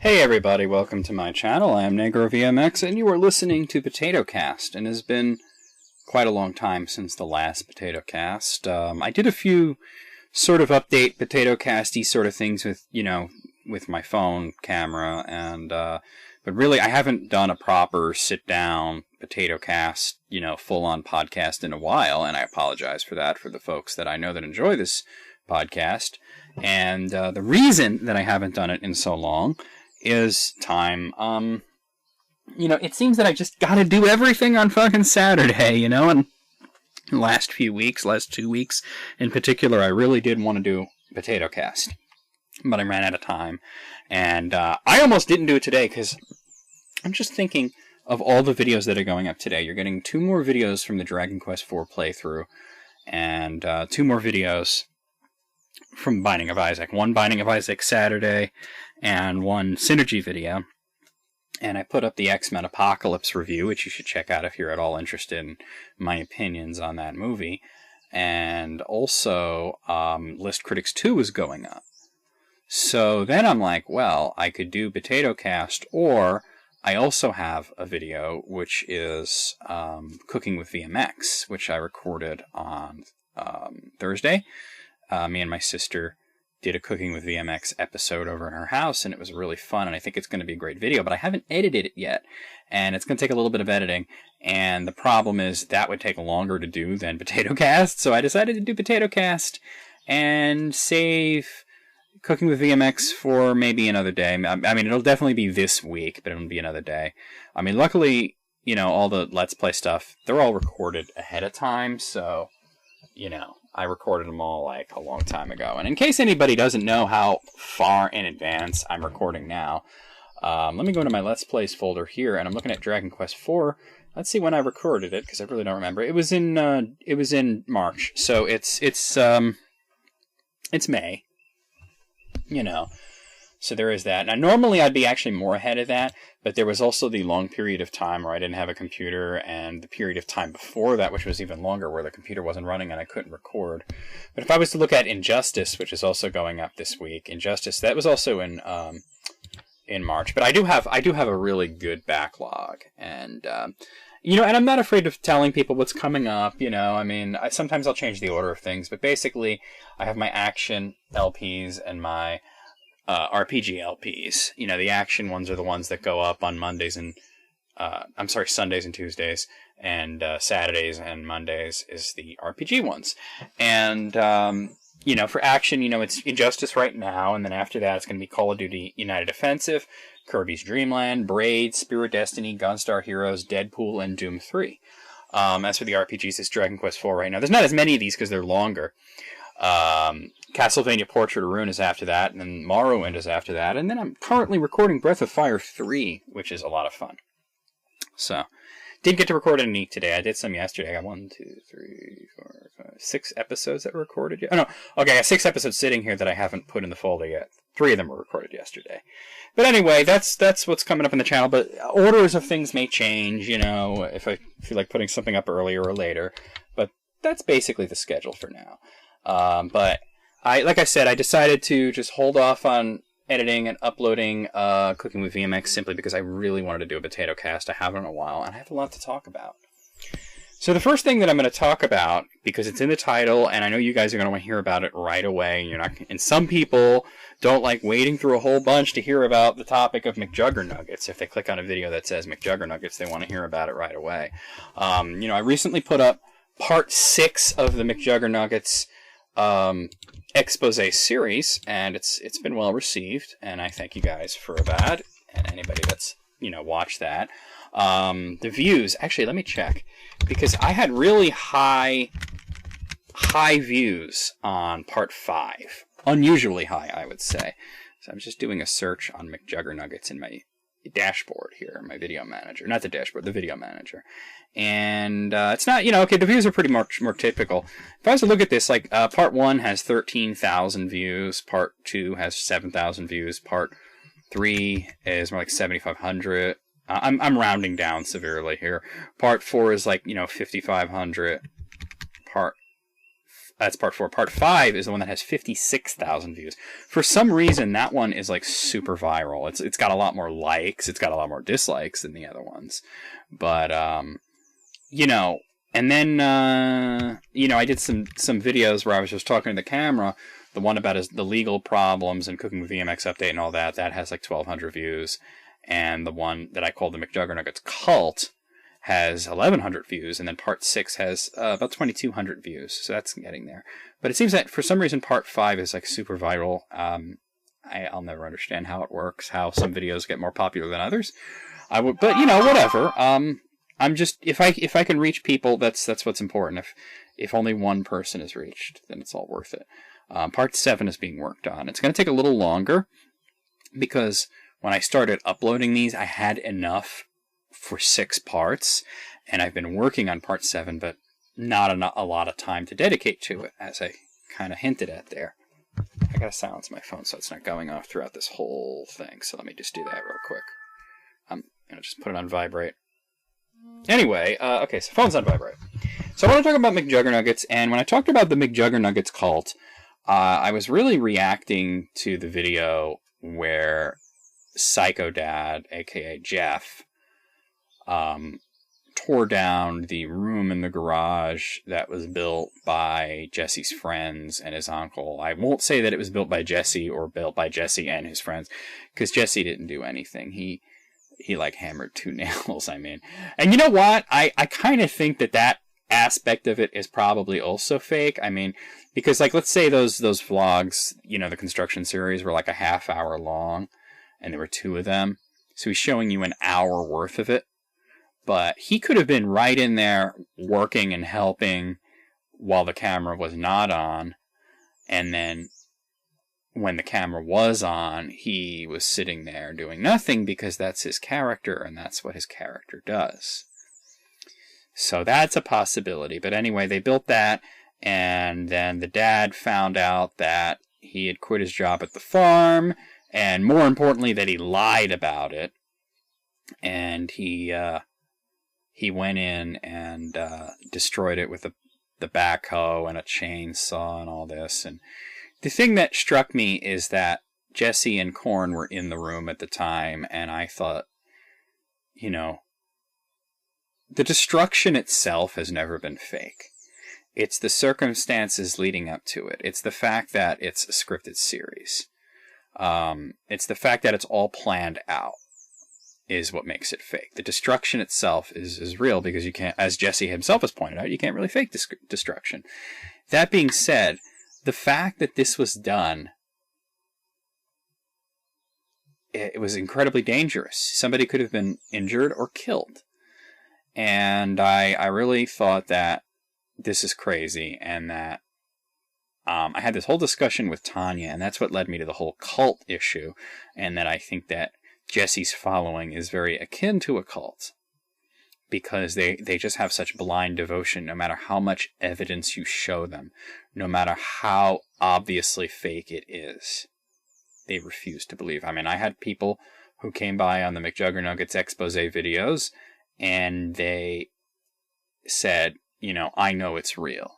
Hey everybody, welcome to my channel. I am NegroVMX, and you are listening to POTATOCAST, and it has been quite a long time since the last POTATOCAST. I did a few sort of update POTATOCAST-y sort of things with, with my phone camera, and, but really I haven't done a proper sit-down POTATOCAST, full-on podcast in a while, and I apologize for that for the folks that I know that enjoy this podcast. And the reason that I haven't done it in so long is time. It seems that I just gotta do everything on fucking Saturday, and the last 2 weeks in particular, I really did want to do POTATOCAST, but I ran out of time, and I almost didn't do it today, because I'm just thinking of all the videos that are going up today. You're getting 2 more videos from the Dragon Quest IV playthrough, and 2 more videos from Binding of Isaac. 1 Binding of Isaac Saturday, and 1 Synergy video. And I put up the X-Men Apocalypse review, which you should check out if you're at all interested in my opinions on that movie. And also, List Critics 2 is going up. So then I'm like, well, I could do POTATOCAST, or I also have a video, which is Cooking with VMX, which I recorded on Thursday. Me and my sister did a Cooking with VMX episode over in her house, and it was really fun, and I think it's going to be a great video, but I haven't edited it yet, and it's going to take a little bit of editing, and the problem is that would take longer to do than POTATOCAST, so I decided to do POTATOCAST and save Cooking with VMX for maybe another day. I mean, it'll definitely be this week, but it'll be another day. I mean, luckily, all the Let's Play stuff, they're all recorded ahead of time, so, I recorded them all like a long time ago. And in case anybody doesn't know how far in advance I'm recording now, let me go into my Let's Plays folder here, and I'm looking at Dragon Quest IV. Let's see when I recorded it, because I really don't remember. It was in March, so it's May. So there is that. Now, normally I'd be actually more ahead of that, but there was also the long period of time where I didn't have a computer, and the period of time before that, which was even longer, where the computer wasn't running and I couldn't record. But if I was to look at Injustice, which is also going up this week, Injustice, that was also in March. But I do have a really good backlog, and and I'm not afraid of telling people what's coming up. I mean, sometimes I'll change the order of things, but basically, I have my action LPs and my RPG LPs. The action ones are the ones that go up on Mondays and Sundays and Tuesdays, and Saturdays and Mondays is the RPG ones. And for action, it's Injustice right now, and then after that it's going to be Call of Duty United Offensive, Kirby's Dream Land, Braid, Spirit Destiny, Gunstar Heroes, Deadpool, and Doom 3. As for the RPGs, it's Dragon Quest IV right now. There's not as many of these because they're longer. Castlevania Portrait of Ruin is after that, and then Morrowind is after that, and then I'm currently recording Breath of Fire 3, which is a lot of fun. So, didn't get to record any today. I did some yesterday. I got 1, 2, 3, 4, 5, 6 episodes that were recorded yet. Oh, no. Okay, I got 6 episodes sitting here that I haven't put in the folder yet. 3 of them were recorded yesterday. But anyway, that's what's coming up in the channel, but orders of things may change, if I feel like putting something up earlier or later. But that's basically the schedule for now. But like I said, I decided to just hold off on editing and uploading Cooking with VMX simply because I really wanted to do a POTATOCAST. I haven't in a while, and I have a lot to talk about. So the first thing that I'm going to talk about, because it's in the title, and I know you guys are going to want to hear about it right away. And some people don't like waiting through a whole bunch to hear about the topic of McJuggernuggets. If they click on a video that says McJuggernuggets, they want to hear about it right away. I recently put up part 6 of the McJuggernuggets expose series, and it's been well received, and I thank you guys for that, and anybody that's watched that. The views, actually, let me check, because I had really high views on part 5, unusually high, I would say. So I'm just doing a search on McJuggernuggets in my dashboard here, my video manager, not the dashboard, the video manager. And it's not, okay, the views are pretty much more typical. If I was to look at this, like, part 1 has 13,000 views, part 2 has 7,000 views, part 3 is more like 7,500. I'm rounding down severely here. Part 4 is like, 5,500. Part That's part 4. Part 5 is the one that has 56,000 views. For some reason, that one is like super viral. It's got a lot more likes. It's got a lot more dislikes than the other ones. But, you know, and then, you know, I did some videos where I was just talking to the camera. The one about the legal problems and cooking with VMX Update and all that, that has like 1,200 views. And the one that I called the McJuggernuggets Cult has 1,100 views, and then part 6 has about 2,200 views, so that's getting there. But it seems that for some reason part 5 is like super viral. I'll never understand how it works, how some videos get more popular than others. But you know, whatever. I'm just if I can reach people, that's what's important. If only one person is reached, then it's all worth it. Part 7 is being worked on. It's going to take a little longer because when I started uploading these, I had enough for 6 parts, and I've been working on part 7, but not a lot of time to dedicate to it, as I kind of hinted at there. I gotta silence my phone so it's not going off throughout this whole thing, so let me just do that real quick. I'm gonna just put it on vibrate. Anyway, okay, so phone's on vibrate. So I want to talk about McJuggernuggets, and when I talked about the McJuggernuggets cult, I was really reacting to the video where Psycho Dad, aka Jeff, tore down the room in the garage that was built by Jesse's friends and his uncle. I won't say that it was built by Jesse or built by Jesse and his friends, because Jesse didn't do anything. He like hammered 2 nails, I mean. And you know what? I kind of think that aspect of it is probably also fake. I mean, because like, let's say those vlogs, you know, the construction series were like a half hour long, and there were 2 of them. So he's showing you an hour worth of it. But he could have been right in there working and helping while the camera was not on. And then when the camera was on, he was sitting there doing nothing because that's his character and that's what his character does. So that's a possibility. But anyway, they built that, and then the dad found out that he had quit his job at the farm, and more importantly, that he lied about it. And he went in and destroyed it with the backhoe and a chainsaw and all this. And the thing that struck me is that Jesse and Korn were in the room at the time, and I thought, you know, the destruction itself has never been fake. It's the circumstances leading up to it. It's the fact that it's a scripted series. It's the fact that it's all planned out is what makes it fake. The destruction itself is real because you can't, as Jesse himself has pointed out, you can't really fake destruction. That being said, the fact that this was done, it was incredibly dangerous. Somebody could have been injured or killed. And I really thought that this is crazy, and that I had this whole discussion with Tanya, and that's what led me to the whole cult issue, and that I think that Jesse's following is very akin to a cult, because they just have such blind devotion. No matter how much evidence you show them, no matter how obviously fake it is, they refuse to believe. I mean, I had people who came by on the McJuggernuggets expose videos, and they said, you know, I know it's real.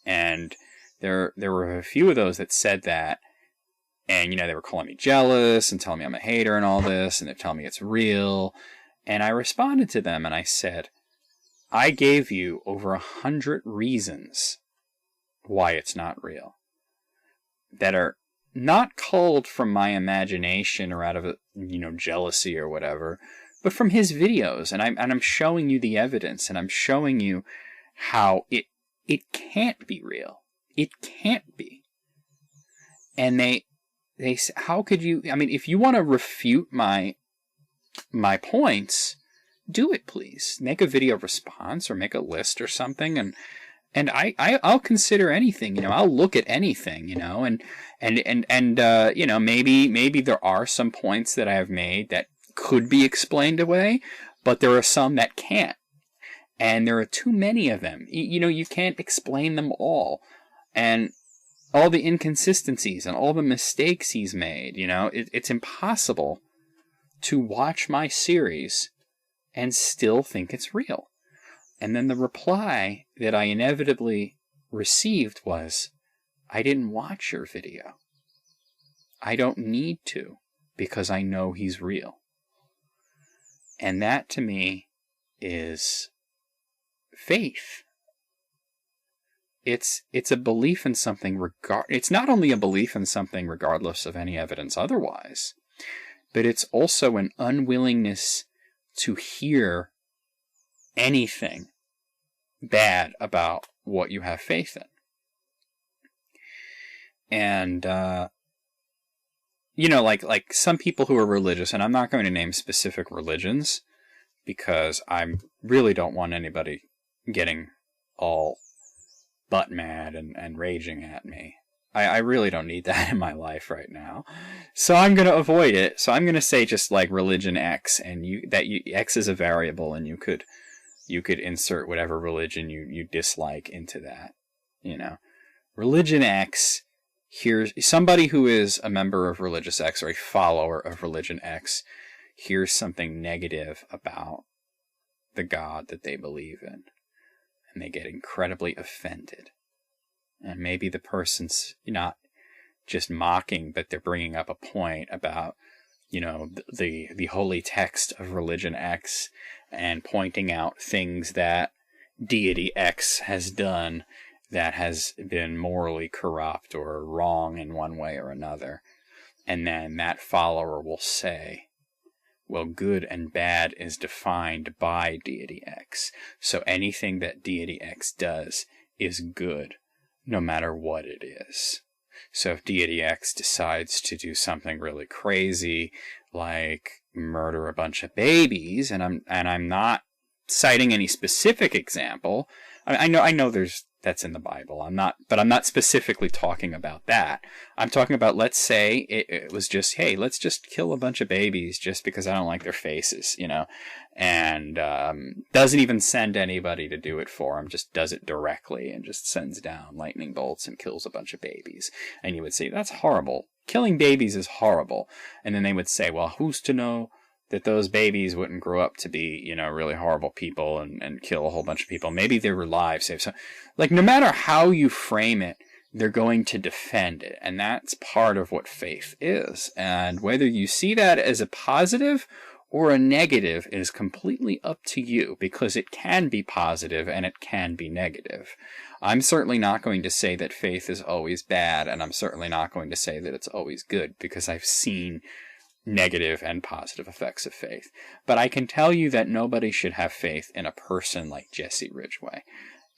And there were a few of those that said that, and, you know, they were calling me jealous and telling me I'm a hater and all this, and they're telling me it's real. And I responded to them and I said, I gave you over 100 reasons why it's not real, that are not culled from my imagination or out of, you know, jealousy or whatever, but from his videos. And I'm showing you the evidence, and I'm showing you how it can't be real. It can't be. And they say, how could you? I mean, if you want to refute my points, do it, please. Make a video response or make a list or something, and I'll consider anything. You know, I'll look at anything. You know, and you know, maybe there are some points that I have made that could be explained away, but there are some that can't, and there are too many of them. You know, you can't explain them all, and all the inconsistencies and all the mistakes he's made. You know, it's impossible to watch my series and still think it's real. And then the reply that I inevitably received was, I didn't watch your video. I don't need to, because I know he's real. And that, to me, is faith. It's a belief in something it's not only a belief in something regardless of any evidence otherwise, but it's also an unwillingness to hear anything bad about what you have faith in. And, like some people who are religious, and I'm not going to name specific religions because I really don't want anybody getting all butt mad and raging at me. I really don't need that in my life right now. So I'm going to avoid it. So I'm going to say just like religion X, and X is a variable, and you could insert whatever religion you dislike into that. Religion X, here's somebody who is a member of religious X or a follower of religion X, hears something negative about the God that they believe in, and they get incredibly offended. And maybe the person's not just mocking, but they're bringing up a point about, the holy text of religion X, and pointing out things that deity X has done that has been morally corrupt or wrong in one way or another. And then that follower will say, well, good and bad is defined by deity X. So anything that deity X does is good, no matter what it is. So if deity X decides to do something really crazy, like murder a bunch of babies, and I'm not citing any specific example. I know that's in the Bible. I'm not specifically talking about that. I'm talking about, let's say it was just, hey, let's just kill a bunch of babies just because I don't like their faces, and doesn't even send anybody to do it for him, just does it directly and just sends down lightning bolts and kills a bunch of babies. And you would say, that's horrible. Killing babies is horrible. And then they would say, well, who's to know that those babies wouldn't grow up to be, really horrible people and kill a whole bunch of people. Maybe they were lives saved. So, no matter how you frame it, they're going to defend it. And that's part of what faith is. And whether you see that as a positive or a negative is completely up to you, because it can be positive and it can be negative. I'm certainly not going to say that faith is always bad, and I'm certainly not going to say that it's always good, because I've seen negative and positive effects of faith. But I can tell you that nobody should have faith in a person like Jesse Ridgway.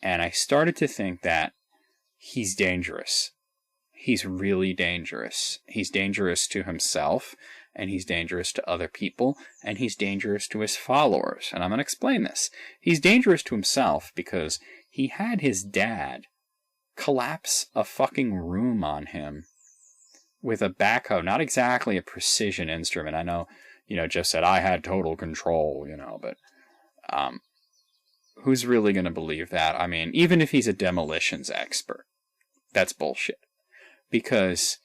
And I started to think that he's dangerous. He's really dangerous. He's dangerous to himself, and he's dangerous to other people, and he's dangerous to his followers. And I'm going to explain this. He's dangerous to himself because he had his dad collapse a fucking room on him with a backhoe, not exactly a precision instrument. I know, Jeff said, I had total control, but who's really going to believe that? I mean, even if he's a demolitions expert, that's bullshit. Because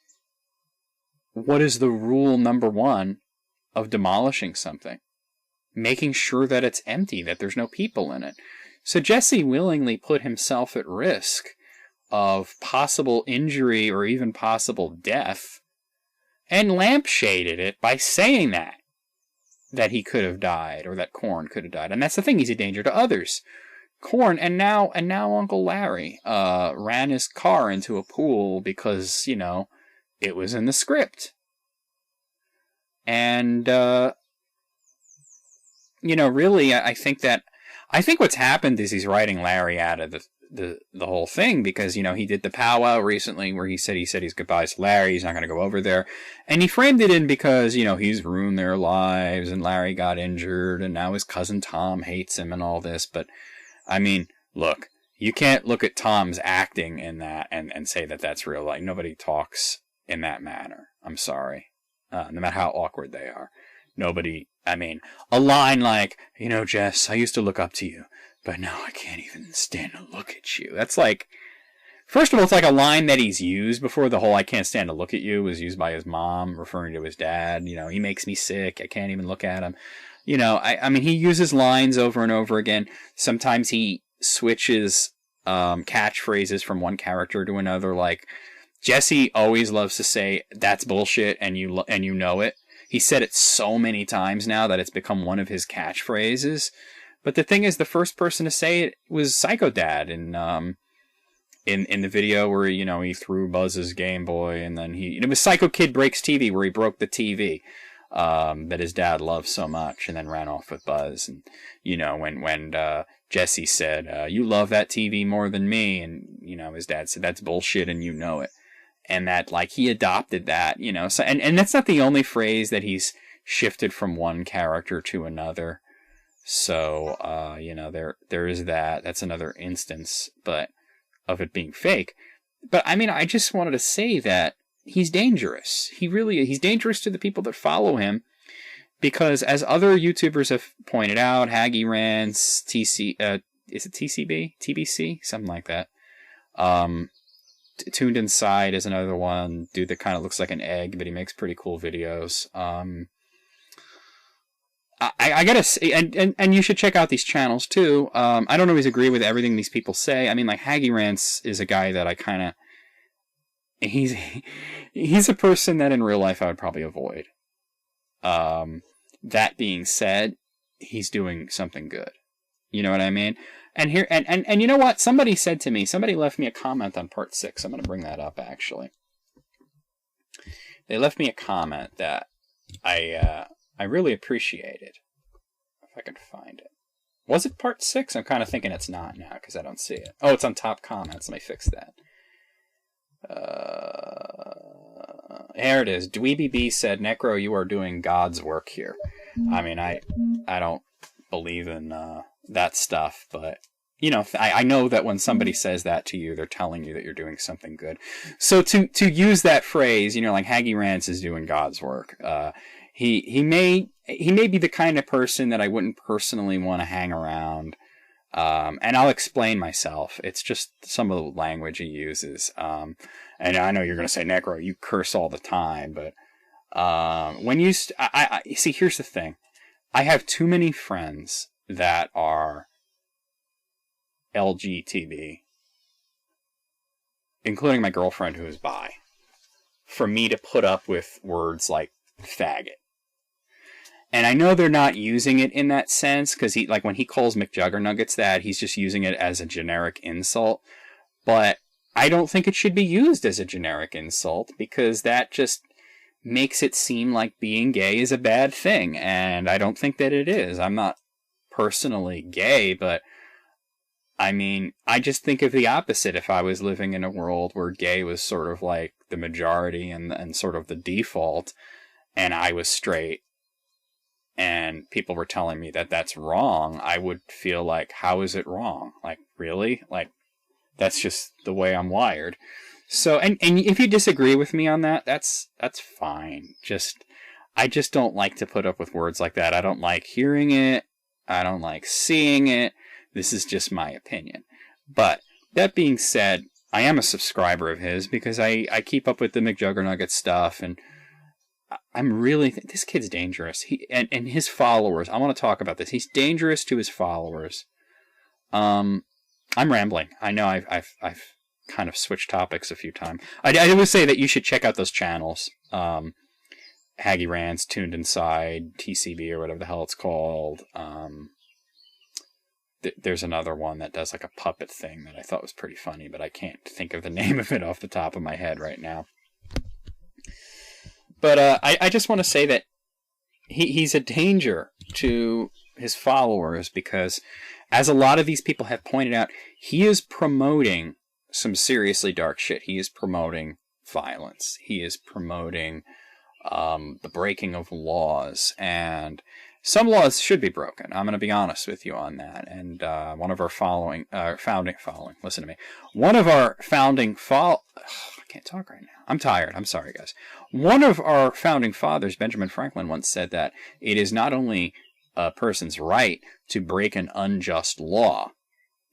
what is the rule number one of demolishing something? Making sure that it's empty, that there's no people in it. So Jesse willingly put himself at risk of possible injury or even possible death, and lampshaded it by saying that he could have died, or that Korn could have died. And that's the thing, he's a danger to others. Korn, and now Uncle Larry ran his car into a pool because, it was in the script. And really, I think what's happened is he's writing Larry out of the whole thing, because, he did the powwow recently where he said his goodbyes to Larry, he's not going to go over there. And he framed it in because, he's ruined their lives, and Larry got injured, and now his cousin Tom hates him and all this. But, I mean, look, you can't look at Tom's acting in that and say that that's real. Like, nobody talks in that manner. I'm sorry. No matter how awkward they are. Nobody, a line like, Jess, I used to look up to you, but now I can't even stand to look at you. That's like, first of all, it's like a line that he's used before. The whole I can't stand to look at you was used by his mom, referring to his dad. He makes me sick. I can't even look at him. He uses lines over and over again. Sometimes he switches catchphrases from one character to another. Like, Jesse always loves to say, "That's bullshit," and you know it. He said it so many times now that it's become one of his catchphrases. But the thing is, the first person to say it was Psycho Dad in the video where he threw Buzz's Game Boy, and then it was Psycho Kid Breaks TV, where he broke the TV that his dad loved so much, and then ran off with Buzz. And when Jesse said, "You love that TV more than me," and his dad said, "That's bullshit," and you know it. And that, like, he adopted that, So, and that's not the only phrase that he's shifted from one character to another. So, there is that. That's another instance, of it being fake. But, I mean, I just wanted to say that he's dangerous. He's dangerous to the people that follow him, because as other YouTubers have pointed out, Haggy Rants, is it TCB? TBC? Something like that. Tuned Inside is another one. Dude that kind of looks like an egg, but he makes pretty cool videos. I gotta say, and you should check out these channels too. I don't always agree with everything these people say. I mean, like, Haggy Rants is a guy that I kind of... He's a person that in real life I would probably avoid. That being said, he's doing something good. You know what I mean? And here, and you know what? Somebody left me a comment on part 6. I'm going to bring that up, actually. They left me a comment that I really appreciated. If I can find it. Was it part 6? I'm kind of thinking it's not now, because I don't see it. Oh, it's on top comments. Let me fix that. Here it is. Dweeby B said, "Necro, you are doing God's work here." I mean, I don't believe in that stuff, but I know that when somebody says that to you, they're telling you that you're doing something good. So to use that phrase, like, Haggy Rants is doing God's work. He may be the kind of person that I wouldn't personally want to hang around. And I'll explain myself. It's just some of the language he uses. And I know you're going to say, "Necro, you curse all the time," but when you see, here's the thing. I have too many friends that are LGTB, including my girlfriend who is bi, for me to put up with words like faggot. And I know they're not using it in that sense, because when he calls McJuggernuggets that, he's just using it as a generic insult. But I don't think it should be used as a generic insult, because that just makes it seem like being gay is a bad thing. And I don't think that it is. I'm not personally gay, but I mean, I just think of the opposite if I was living in a world where gay was sort of like the majority and sort of the default, and I was straight, and people were telling me that that's wrong. I would feel like, how is it wrong? Like, really? Like, that's just the way I'm wired. So, and if you disagree with me on that, that's fine. I just don't like to put up with words like that. I don't like hearing it. I don't like seeing it. This is just my opinion. But that being said, I am a subscriber of his because I keep up with the McJuggernuggets stuff, and I'm really this kid's dangerous. And his followers. I want to talk about this. He's dangerous to his followers. I'm rambling. I know I've kind of switched topics a few times. I would say that you should check out those channels. Haggy Rants, Tuned Inside, TCB, or whatever the hell it's called. There's another one that does like a puppet thing that I thought was pretty funny, but I can't think of the name of it off the top of my head right now. But I just want to say that he's a danger to his followers because, as a lot of these people have pointed out, he is promoting some seriously dark shit. He is promoting violence. He is promoting the breaking of laws, and some laws should be broken. I'm going to be honest with you on that. And one of our founding, listen to me. One of our founding I can't talk right now. I'm tired. I'm sorry, guys. One of our founding fathers, Benjamin Franklin, once said that it is not only a person's right to break an unjust law,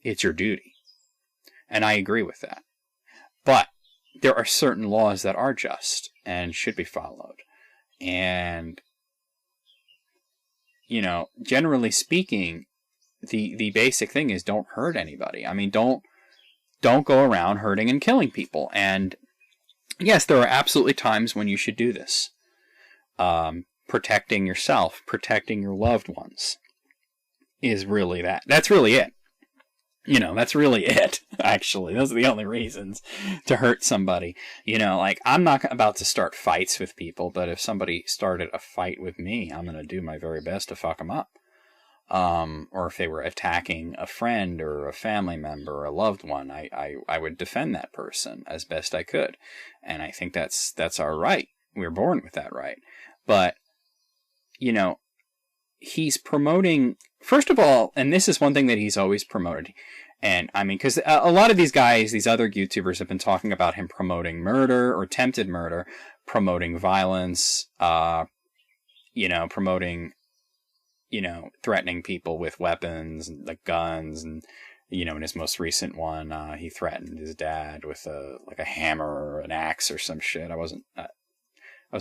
it's your duty. And I agree with that. But there are certain laws that are just and should be followed. And, you know, generally speaking, the basic thing is don't hurt anybody. I mean, don't don't go around hurting and killing people. And yes, there are absolutely times when you should do this. Protecting yourself, protecting your loved ones is really that. That's really it. You know, that's really it, actually. Those are the only reasons to hurt somebody. You know, like, I'm not about to start fights with people, but if somebody started a fight with me, I'm going to do my very best to fuck them up. Or if they were attacking a friend or a family member or a loved one, I would defend that person as best I could. And I think that's our right. We're born with that right. But, you know, he's promoting, first of all, and this is one thing that he's always promoted. And I mean, because a lot of these guys, these other YouTubers have been talking about him promoting murder or attempted murder, promoting violence, you know, promoting, you know, threatening people with weapons, like guns, and, you know, in his most recent one, he threatened his dad with a hammer or an axe or some shit. I was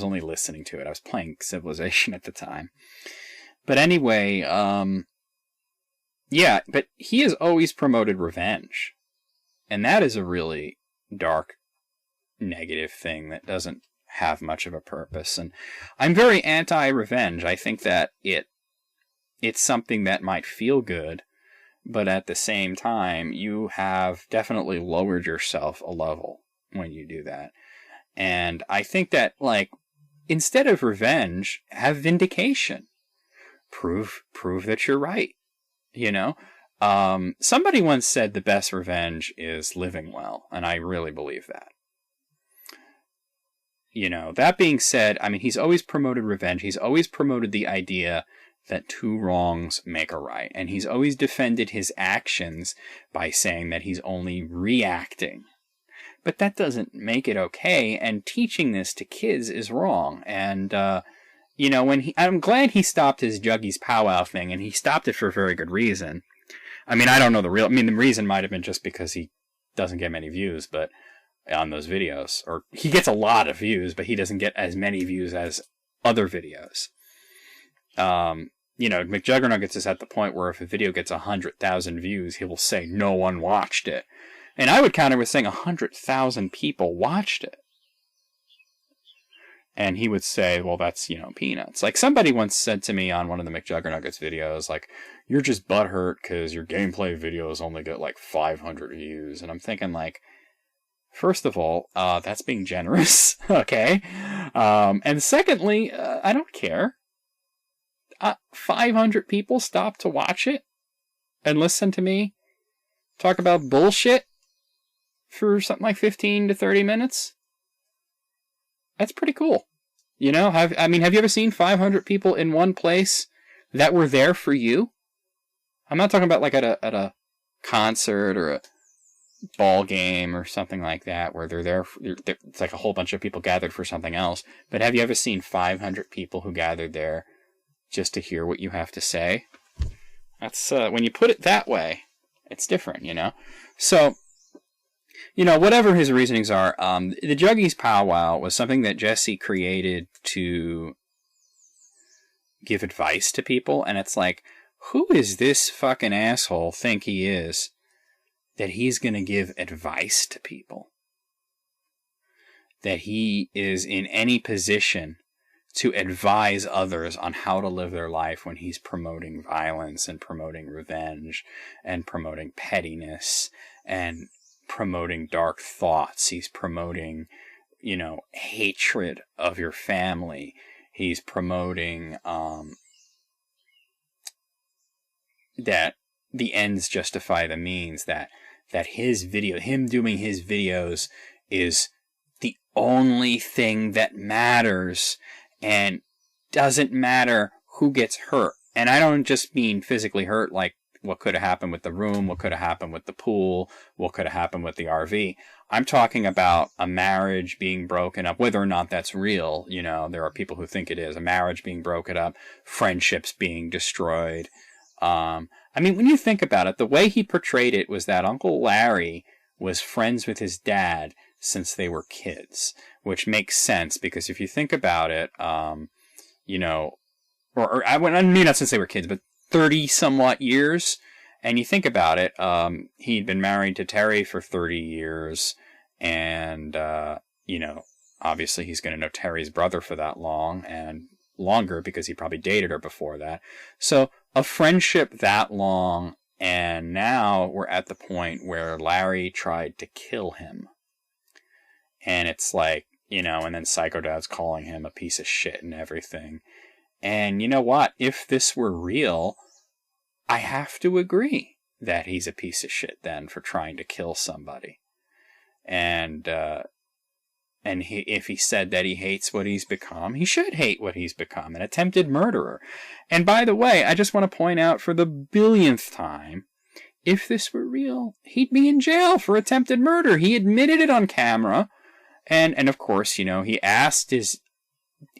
only listening to it. I was playing Civilization at the time. But anyway, yeah, but he has always promoted revenge. And that is a really dark, negative thing that doesn't have much of a purpose. And I'm very anti-revenge. I think that it's something that might feel good, but at the same time, you have definitely lowered yourself a level when you do that. And I think that, like, instead of revenge, have vindication. Prove that you're right. You know? Somebody once said the best revenge is living well, and I really believe that. You know, that being said, I mean, he's always promoted revenge. He's always promoted the idea that two wrongs make a right. And he's always defended his actions by saying that he's only reacting. But that doesn't make it okay, and teaching this to kids is wrong. And, you know, I'm glad he stopped his Juggies powwow thing, and he stopped it for a very good reason. I mean, I don't know the reason might have been just because he doesn't get many views, but on those videos, or he gets a lot of views, but he doesn't get as many views as other videos. You know, McJuggernuggets is at the point where if a video gets 100,000 views, he will say no one watched it. And I would counter with saying 100,000 people watched it. And he would say, well, that's, you know, peanuts. Like, somebody once said to me on one of the McJuggernuggets videos, like, you're just butthurt because your gameplay videos only get, like, 500 views. And I'm thinking, like, first of all, that's being generous, okay? And secondly, I don't care. 500 people stop to watch it and listen to me talk about bullshit for something like 15 to 30 minutes. That's pretty cool. You know, have you ever seen 500 people in one place that were there for you? I'm not talking about like at a concert or a ball game or something like that where they're there. It's like a whole bunch of people gathered for something else. But have you ever seen 500 people who gathered there just to hear what you have to say? That's when you put it that way, it's different, you know? So, you know, whatever his reasonings are, the Juggies powwow was something that Jesse created to give advice to people, and it's like, who is this fucking asshole think he is that he's going to give advice to people? That he is in any position to advise others on how to live their life when he's promoting violence and promoting revenge and promoting pettiness and promoting dark thoughts. He's promoting, you know, hatred of your family. He's promoting that the ends justify the means, that him doing his videos is the only thing that matters, and doesn't matter who gets hurt. And I don't just mean physically hurt, like what could have happened with the room, what could have happened with the pool, what could have happened with the RV. I'm talking about a marriage being broken up, whether or not that's real. You know, there are people who think it is. A marriage being broken up, friendships being destroyed. I mean, when you think about it, the way he portrayed it was that Uncle Larry was friends with his dad since they were kids, which makes sense because if you think about it, you know, or I mean, not since they were kids, but 30 somewhat years. And you think about it, he'd been married to Terry for 30 years, and, you know, obviously he's going to know Terry's brother for that long, and longer because he probably dated her before that. So a friendship that long, and now we're at the point where Larry tried to kill him. And it's like, you know, and then Psycho Dad's calling him a piece of shit and everything. And you know what? If this were real, I have to agree that he's a piece of shit then for trying to kill somebody. And if he said that he hates what he's become, he should hate what he's become, an attempted murderer. And by the way, I just want to point out for the billionth time, if this were real, he'd be in jail for attempted murder. He admitted it on camera. And of course, you know, he asked his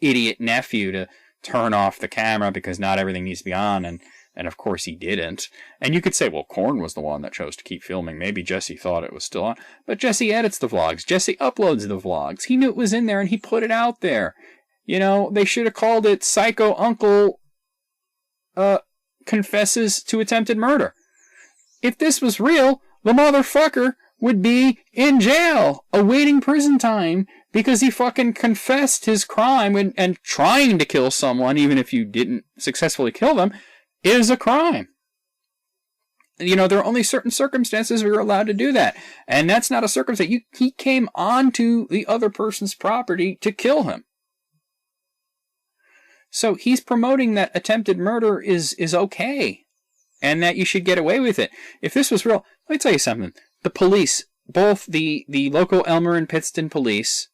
idiot nephew to turn off the camera because not everything needs to be on, and of course he didn't. And you could say, well, Korn was the one that chose to keep filming. Maybe Jesse thought it was still on. But Jesse edits the vlogs. Jesse uploads the vlogs. He knew it was in there and he put it out there. You know, they should have called it Psycho Uncle Confesses to Attempted Murder. If this was real, the motherfucker would be in jail, awaiting prison time, because he fucking confessed his crime and trying to kill someone, even if you didn't successfully kill them, is a crime. You know, there are only certain circumstances where you're allowed to do that. And that's not a circumstance. He came onto the other person's property to kill him. So he's promoting that attempted murder is okay, and that you should get away with it. If this was real, let me tell you something. The police, both the local Elmer and Pittston police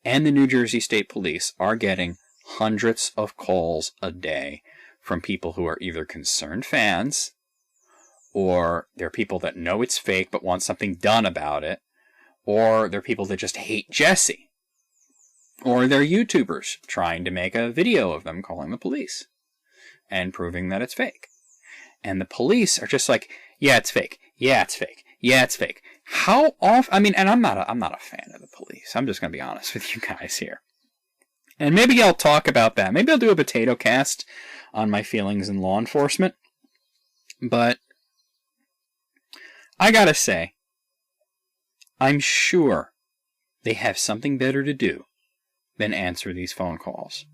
and the New Jersey State Police, are getting hundreds of calls a day from people who are either concerned fans, or they're people that know it's fake but want something done about it, or they're people that just hate Jesse, or they're YouTubers trying to make a video of them calling the police and proving that it's fake. And the police are just like, yeah, it's fake. Yeah, it's fake. Yeah, it's fake. How often? I mean, and I'm not a fan of the police. I'm just going to be honest with you guys here. And maybe I'll talk about that. Maybe I'll do a potato cast on my feelings in law enforcement. But I gotta say, I'm sure they have something better to do than answer these phone calls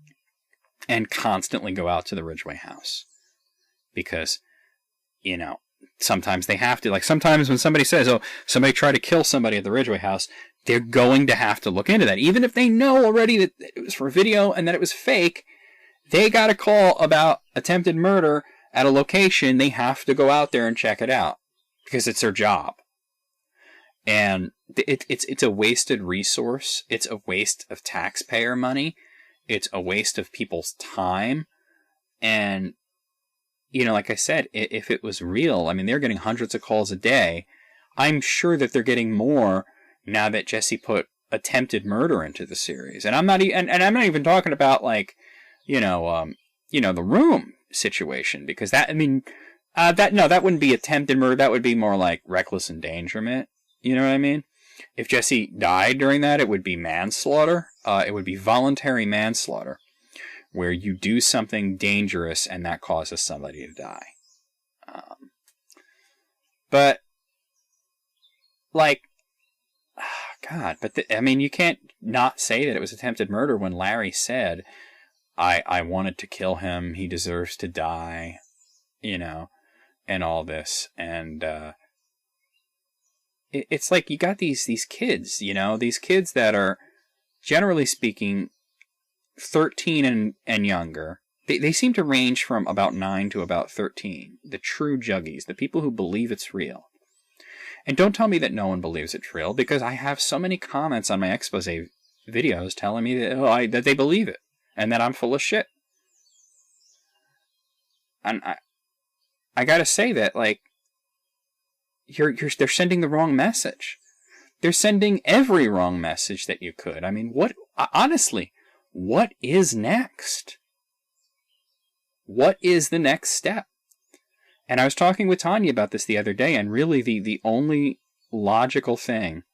and constantly go out to the Ridgeway house. Because, you know, sometimes they have to. Like, sometimes when somebody says, oh, somebody tried to kill somebody at the Ridgeway house, they're going to have to look into that. Even if they know already that it was for video and that it was fake, they got a call about attempted murder at a location. They have to go out there and check it out because it's their job. And it's a wasted resource. It's a waste of taxpayer money. It's a waste of people's time. And, you know, like I said, if it was real, I mean, they're getting hundreds of calls a day. I'm sure that they're getting more now that Jesse put attempted murder into the series. And I'm not even talking about, like, the Room situation, because that, I mean, that wouldn't be attempted murder. That would be more like reckless endangerment. You know what I mean? If Jesse died during that, it would be manslaughter. It would be voluntary manslaughter, where you do something dangerous and that causes somebody to die. But, like, God, but I mean, you can't not say that it was attempted murder when Larry said, I wanted to kill him, he deserves to die, you know, and all this. And it's like you got these kids, you know, these kids that are, generally speaking, 13 and younger. They seem to range from about 9 to about 13. The true juggies, the people who believe it's real. And don't tell me that no one believes it's real, because I have so many comments on my expose videos telling me that, that they believe it, and that I'm full of shit. And I gotta say that, like, they're sending the wrong message. They're sending every wrong message that you could. I mean, honestly, what is next? What is the next step? And I was talking with Tanya about this the other day, and really the only logical thing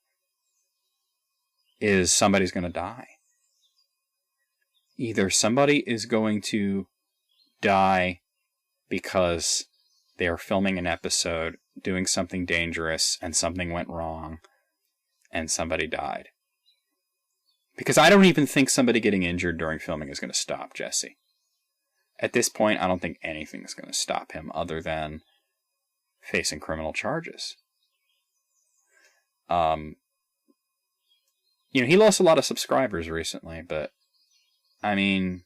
is somebody's going to die. Either somebody is going to die because they are filming an episode, doing something dangerous, and something went wrong, and somebody died. Because I don't even think somebody getting injured during filming is going to stop Jesse. At this point, I don't think anything is going to stop him other than facing criminal charges. He lost a lot of subscribers recently, but, I mean,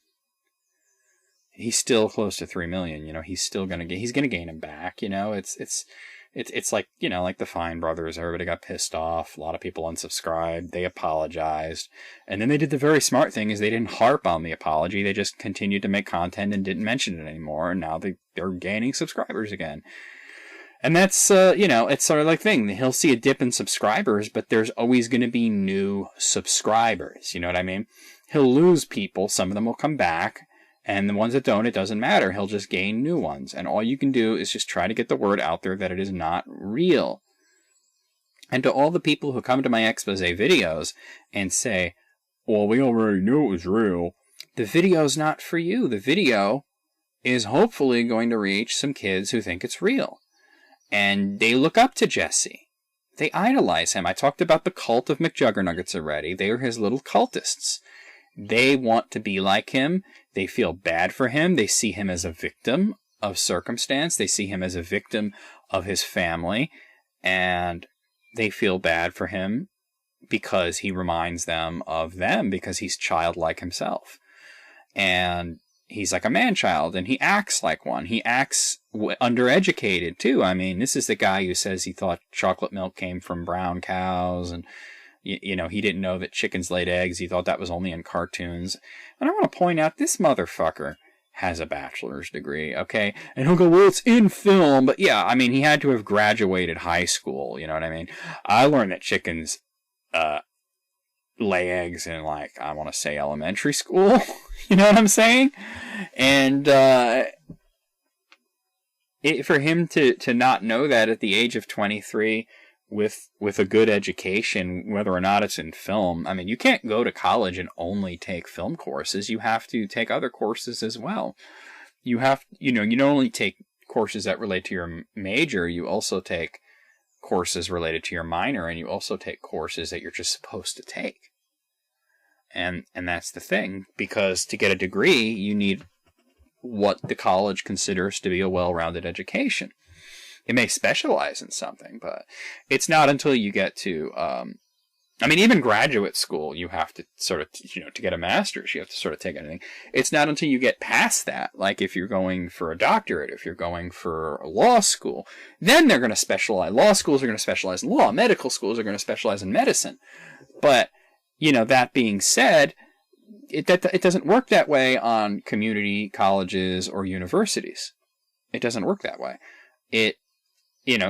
he's still close to 3 million. He's going to gain him back. It's like, like the Fine brothers. Everybody got pissed off. A lot of people unsubscribed. They apologized. And then they did the very smart thing is they didn't harp on the apology. They just continued to make content and didn't mention it anymore. And now they're gaining subscribers again. And that's, it's sort of like thing. He'll see a dip in subscribers, but there's always going to be new subscribers. You know what I mean? He'll lose people. Some of them will come back. And the ones that don't, it doesn't matter. He'll just gain new ones. And all you can do is just try to get the word out there that it is not real. And to all the people who come to my expose videos and say, well, we already knew it was real. The video's not for you. The video is hopefully going to reach some kids who think it's real. And they look up to Jesse. They idolize him. I talked about the cult of McJuggernuggets already. They are his little cultists. They want to be like him. They feel bad for him. They see him as a victim of circumstance. They see him as a victim of his family. And they feel bad for him because he reminds them of them, because he's childlike himself. And he's like a man-child, and he acts like one. He acts undereducated, too. I mean, this is the guy who says he thought chocolate milk came from brown cows, and, he didn't know that chickens laid eggs. He thought that was only in cartoons. And I want to point out, this motherfucker has a bachelor's degree, okay? And he'll go, well, it's in film. But, yeah, I mean, he had to have graduated high school, you know what I mean? I learned that chickens lay eggs in, like, I want to say elementary school. You know what I'm saying? And for him to not know that at the age of 23 with a good education, whether or not it's in film, I mean, you can't go to college and only take film courses. You have to take other courses as well. You have, you don't only take courses that relate to your major, you also take courses related to your minor, and you also take courses that you're just supposed to take. And that's the thing, because to get a degree, you need what the college considers to be a well-rounded education. It may specialize in something, but it's not until you get to, even graduate school, you have to sort of, to get a master's, you have to sort of take anything. It's not until you get past that, like if you're going for a doctorate, if you're going for law school, then they're going to specialize. Law schools are going to specialize in law. Medical schools are going to specialize in medicine. But, that being said, it doesn't work that way on community colleges or universities. It doesn't work that way.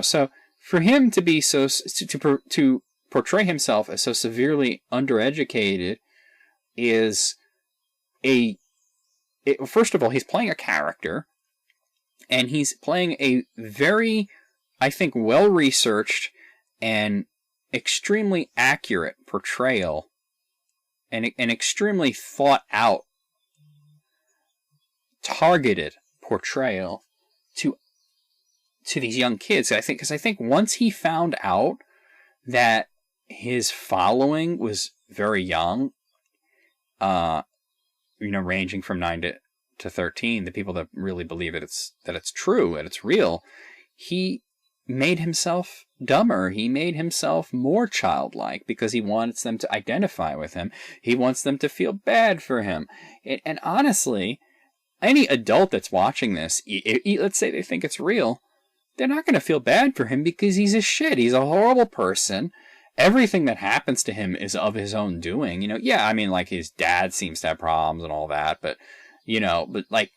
So for him to be to portray himself as so severely undereducated is first of all, he's playing a character, and he's playing a very, I think, well-researched and extremely accurate portrayal, and an extremely thought-out, targeted portrayal to these young kids. Because I think once he found out that his following was very young, ranging from 9 to 13, the people that really believe that it's true and it's real, he made himself dumber. He made himself more childlike because he wants them to identify with him. He wants them to feel bad for him. And honestly, any adult that's watching this, let's say they think it's real, they're not going to feel bad for him because he's a shit. He's a horrible person. Everything that happens to him is of his own doing. Like his dad seems to have problems and all that, but like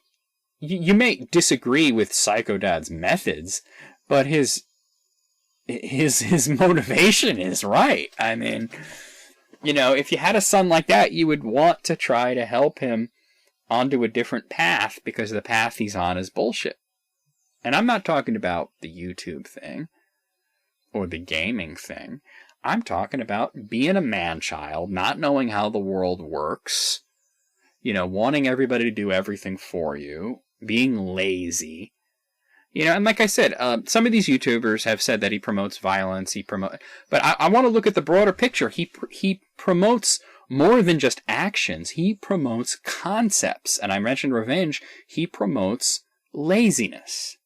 you may disagree with Psycho Dad's methods, but his motivation is right. I mean, if you had a son like that, you would want to try to help him onto a different path because the path he's on is bullshit. And I'm not talking about the YouTube thing or the gaming thing. I'm talking about being a man-child, not knowing how the world works, wanting everybody to do everything for you, being lazy, You know, and like I said, some of these YouTubers have said that he promotes violence. But I want to look at the broader picture. He promotes more than just actions. He promotes concepts. And I mentioned revenge. He promotes laziness.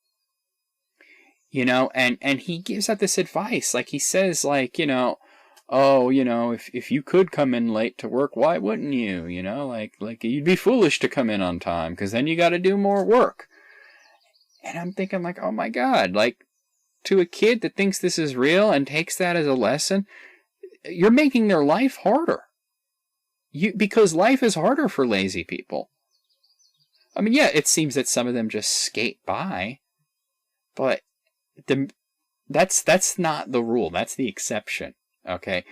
You know, and he gives out this advice. Like, he says, like, you know, oh, you know, if you could come in late to work, why wouldn't you? You know, like you'd be foolish to come in on time, because then you got to do more work. And I'm thinking, like, oh my God, like, to a kid that thinks this is real and takes that as a lesson, you're making their life harder. Because life is harder for lazy people. I mean, yeah, it seems that some of them just skate by, but that's not the rule. That's the exception. Okay?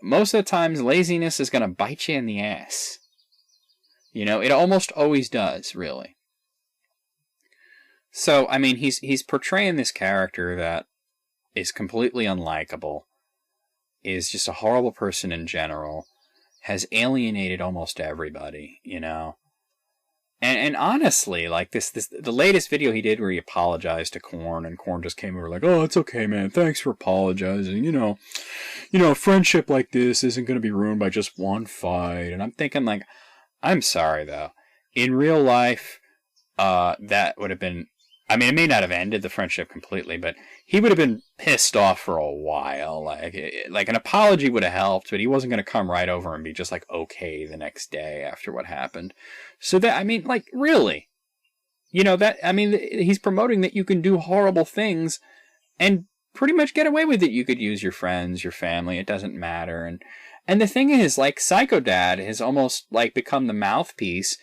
Most of the times, laziness is going to bite you in the ass. You know, it almost always does, really. So, I mean, he's portraying this character that is completely unlikable, is just a horrible person in general, has alienated almost everybody, you know. And honestly, like the latest video he did where he apologized to Korn, and Korn just came over like, oh, it's okay, man, thanks for apologizing, you know, a friendship like this isn't going to be ruined by just one fight. And I'm thinking, like, I'm sorry, though. In real life, that would have been, I mean, it may not have ended the friendship completely, but he would have been pissed off for a while. Like an apology would have helped, but he wasn't going to come right over and be just like, okay, the next day after what happened. So that, I mean, like, really, you know, that, I mean, he's promoting that you can do horrible things and pretty much get away with it. You could use your friends, your family, it doesn't matter. And the thing is, like, Psycho Dad has almost, like, become the mouthpiece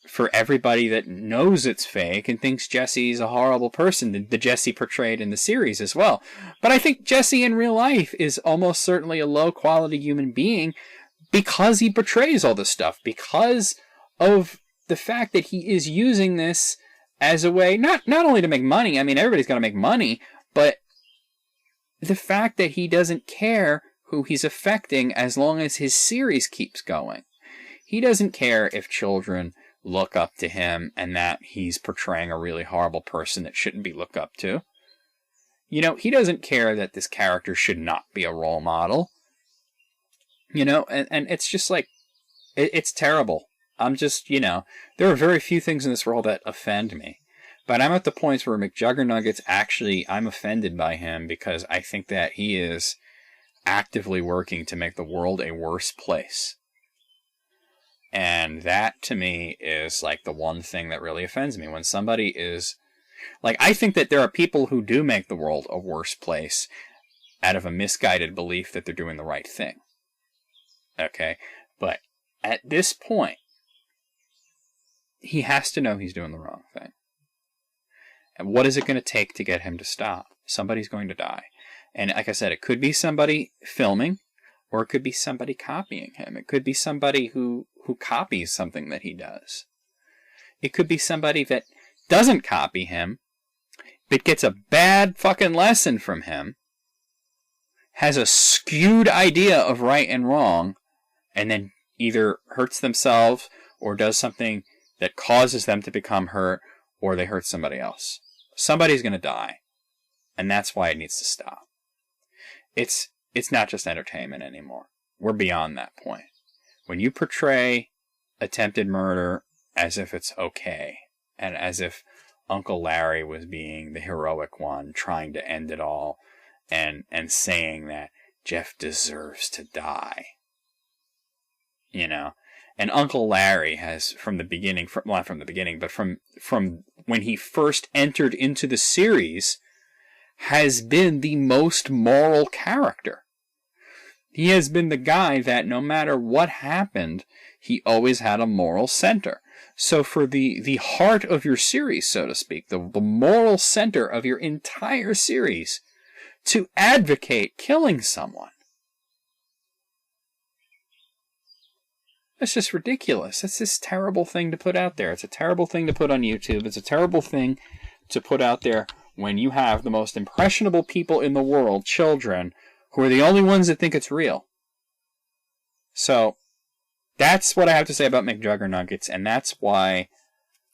for everybody that knows it's fake and thinks Jesse's a horrible person, the Jesse portrayed in the series as well. But I think Jesse in real life is almost certainly a low-quality human being because he portrays all this stuff, because of the fact that he is using this as a way, not only to make money, I mean, everybody's got to make money, but the fact that he doesn't care who he's affecting as long as his series keeps going. He doesn't care if children look up to him and that he's portraying a really horrible person that shouldn't be looked up to. You know, he doesn't care that this character should not be a role model. You know, and it's just like, it's terrible. I'm just, you know, there are very few things in this world that offend me. But I'm at the point where McJuggernuggets, actually, I'm offended by him because I think that he is actively working to make the world a worse place. And that, to me, is like the one thing that really offends me. When somebody is, like, I think that there are people who do make the world a worse place out of a misguided belief that they're doing the right thing. Okay? But at this point, he has to know he's doing the wrong thing. And what is it going to take to get him to stop? Somebody's going to die. And like I said, it could be somebody filming, or it could be somebody copying him. It could be somebody who copies something that he does. It could be somebody that doesn't copy him, but gets a bad fucking lesson from him, has a skewed idea of right and wrong, and then either hurts themselves or does something that causes them to become hurt, or they hurt somebody else. Somebody's going to die, and that's why it needs to stop. It's not just entertainment anymore. We're beyond that point. When you portray attempted murder as if it's okay, and as if Uncle Larry was being the heroic one, trying to end it all, and saying that Jeff deserves to die. You know? And Uncle Larry has, from the beginning, not from the beginning, but from when he first entered into the series, has been the most moral character. He has been the guy that no matter what happened, he always had a moral center. So for the heart of your series, so to speak, the moral center of your entire series, to advocate killing someone, that's just ridiculous. That's this terrible thing to put out there. It's a terrible thing to put on YouTube. It's a terrible thing to put out there when you have the most impressionable people in the world, children, who are the only ones that think it's real. So, that's what I have to say about McJuggernuggets, and that's why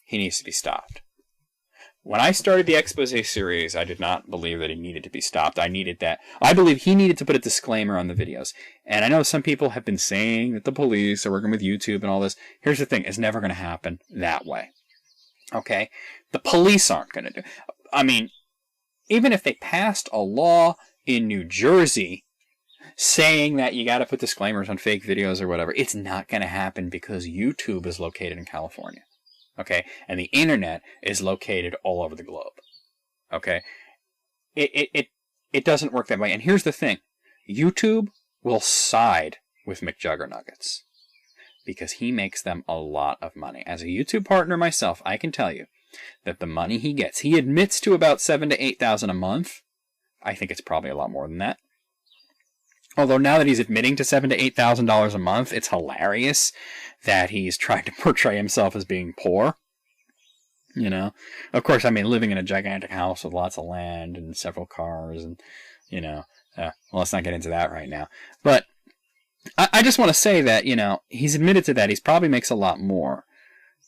he needs to be stopped. When I started the expose series, I did not believe that he needed to be stopped. I believe he needed to put a disclaimer on the videos. And I know some people have been saying that the police are working with YouTube and all this. Here's the thing. It's never going to happen that way. Okay? The police aren't going to do. I mean, even if they passed a law in New Jersey saying that you got to put disclaimers on fake videos or whatever, it's not going to happen because YouTube is located in California. Okay? And the internet is located all over the globe. Okay? It doesn't work that way. And here's the thing. YouTube will side with McJugger Nuggets because he makes them a lot of money. As a YouTube partner myself, I can tell you that the money he gets, he admits to about $7,000 to $8,000 a month. I think it's probably a lot more than that. Although now that he's admitting to $7,000 to $8,000 a month, it's hilarious that he's trying to portray himself as being poor. You know, of course, I mean, living in a gigantic house with lots of land and several cars, and you know, well, let's not get into that right now. But I just want to say that, you know, he's admitted to that. He probably makes a lot more.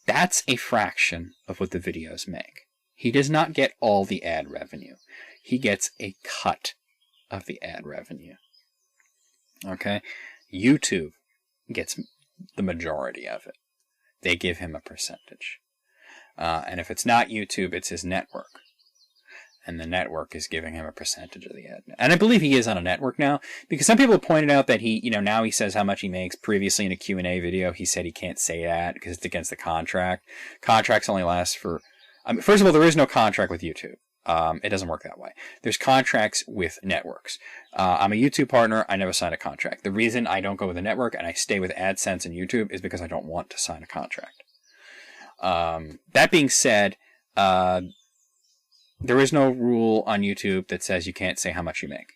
That's a fraction of what the videos make. He does not get all the ad revenue. He gets a cut of the ad revenue. Okay? YouTube gets the majority of it. They give him a percentage. And if it's not YouTube, it's his network. And the network is giving him a percentage of the ad. And I believe he is on a network now, because some people have pointed out that he, you know, now he says how much he makes. Previously in a Q&A video, he said he can't say that because it's against the contract. Contracts only last for, first of all, there is no contract with YouTube. It doesn't work that way. There's contracts with networks. I'm a YouTube partner. I never signed a contract. The reason I don't go with a network and I stay with AdSense and YouTube is because I don't want to sign a contract. That being said, there is no rule on YouTube that says you can't say how much you make.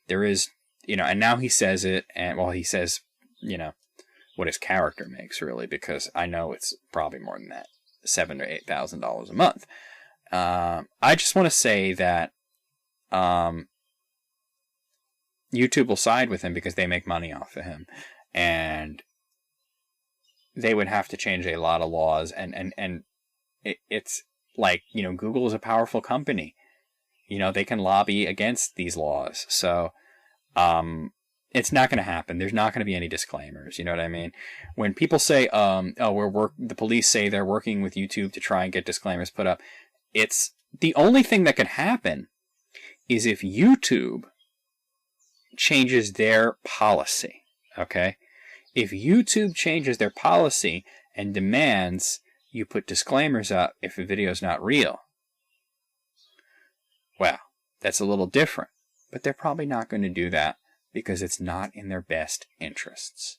There is, you know, and now he says it, and well, he says, you know, what his character makes really, because I know it's probably more than that, $7,000 to $8,000 a month. I just want to say that YouTube will side with him because they make money off of him, and they would have to change a lot of laws, and it's like, you know, Google is a powerful company. You know, they can lobby against these laws. So, it's not going to happen. There's not going to be any disclaimers. You know what I mean? When people say, the police say they're working with YouTube to try and get disclaimers put up, it's the only thing that could happen is if YouTube changes their policy. Okay? If YouTube changes their policy and demands you put disclaimers up if a video is not real, well, that's a little different. But they're probably not going to do that because it's not in their best interests.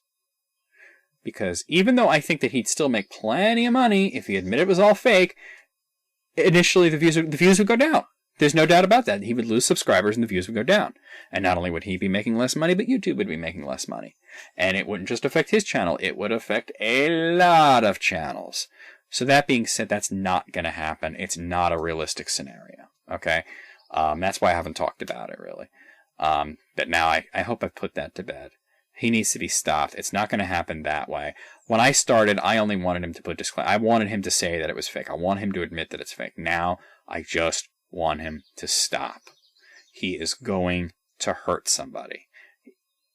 Because even though I think that he'd still make plenty of money if he admitted it was all fake, initially the views would go down. There's no doubt about that. He would lose subscribers and the views would go down. And not only would he be making less money, but YouTube would be making less money. And it wouldn't just affect his channel. It would affect a lot of channels. So that being said, that's not going to happen. It's not a realistic scenario. Okay? That's why I haven't talked about it, really. But now I hope I've put that to bed. He needs to be stopped. It's not going to happen that way. When I started, I only wanted him to put disclaimer. I wanted him to say that it was fake. I want him to admit that it's fake. Now, I just want him to stop. He is going to hurt somebody.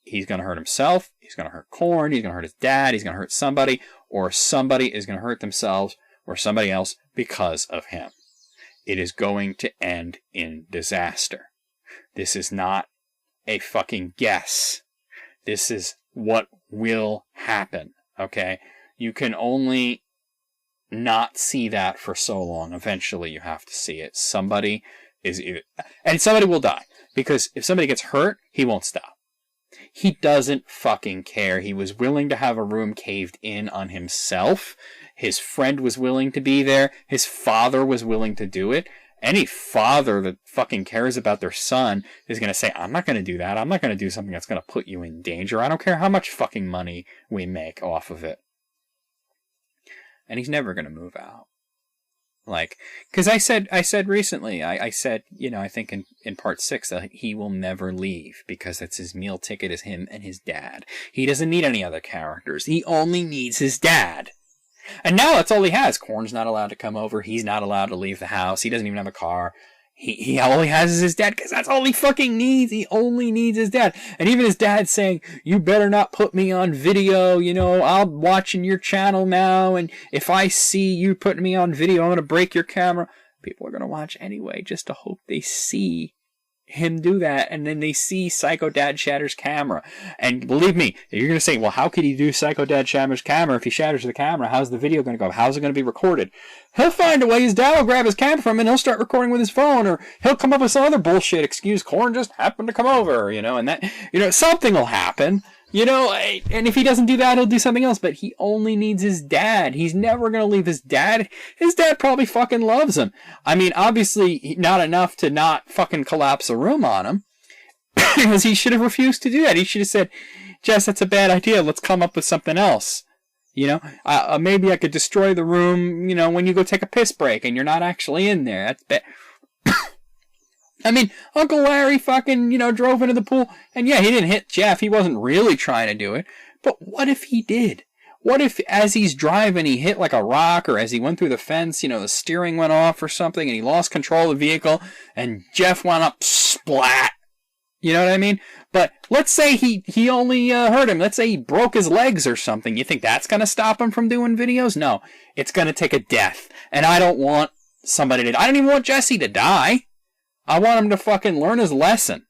He's going to hurt himself. He's going to hurt Korn. He's going to hurt his dad. He's going to hurt somebody. Or somebody is going to hurt themselves or somebody else because of him. It is going to end in disaster. This is not a fucking guess. This is what will happen. Okay? You can only not see that for so long. Eventually you have to see it. Somebody will die. Because if somebody gets hurt, he won't stop. He doesn't fucking care. He was willing to have a room caved in on himself. His friend was willing to be there. His father was willing to do it. Any father that fucking cares about their son is going to say, I'm not going to do that. I'm not going to do something that's going to put you in danger. I don't care how much fucking money we make off of it. And he's never going to move out. Like, because I said recently, I said, you know, I think in part 6 that he will never leave because that's his meal ticket is him and his dad. He doesn't need any other characters. He only needs his dad. And now that's all he has. Korn's not allowed to come over. He's not allowed to leave the house. He doesn't even have a car. He all he has is his dad, because that's all he fucking needs. He only needs his dad. And even his dad's saying, you better not put me on video, you know, I'm watching your channel now, and if I see you putting me on video, I'm going to break your camera. People are going to watch anyway, just to hope they see him do that, and then they see Psycho Dad shatters camera. And believe me, you're going to say, well, how could he do Psycho Dad shatters camera if he shatters the camera? How's the video going to go? How's it going to be recorded? He'll find a way. His dad will grab his camera from him and he'll start recording with his phone, or he'll come up with some other bullshit excuse. Korn just happened to come over, you know, and that, you know, something will happen. You know, and if he doesn't do that, he'll do something else. But he only needs his dad. He's never going to leave his dad. His dad probably fucking loves him. I mean, obviously, not enough to not fucking collapse a room on him. Because he should have refused to do that. He should have said, Jess, that's a bad idea. Let's come up with something else. You know, maybe I could destroy the room, you know, when you go take a piss break and you're not actually in there. That's bad. I mean, Uncle Larry fucking, you know, drove into the pool, and yeah, he didn't hit Jeff. He wasn't really trying to do it. But what if he did? What if, as he's driving, he hit like a rock, or as he went through the fence, you know, the steering went off or something, and he lost control of the vehicle, and Jeff went up, splat. You know what I mean? But let's say he only hurt him. Let's say he broke his legs or something. You think that's going to stop him from doing videos? No. It's going to take a death. And I don't want somebody to... I don't even want Jesse to die. I want him to fucking learn his lesson.